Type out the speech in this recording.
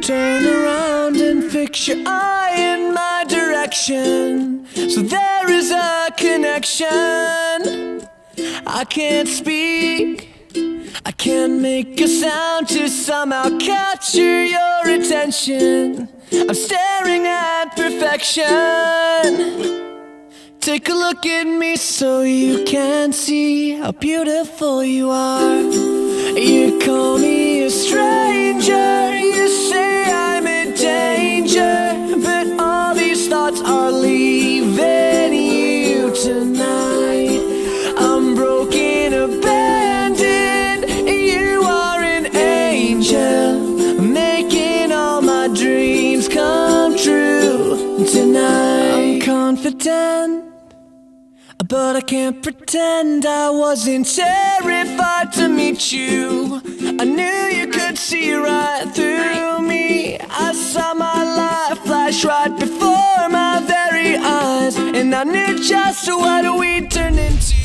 Turn around and fix your eye in my direction, so there is a connection. I can't speak, I can't make a sound to somehow capture your attention. I'm staring at perfection. Take a look at me so you can see how beautiful you are. You call me a stranger, you say I'm in danger, but all these thoughts are leaving you tonight. I'm broken, abandoned, you are an angel, making all my dreams come true tonight. I'm confident, but I can't pretend I wasn't terrified to meet you. I knew you could see right through me. I saw my life flash right before my very eyes, and I knew just what we turned into.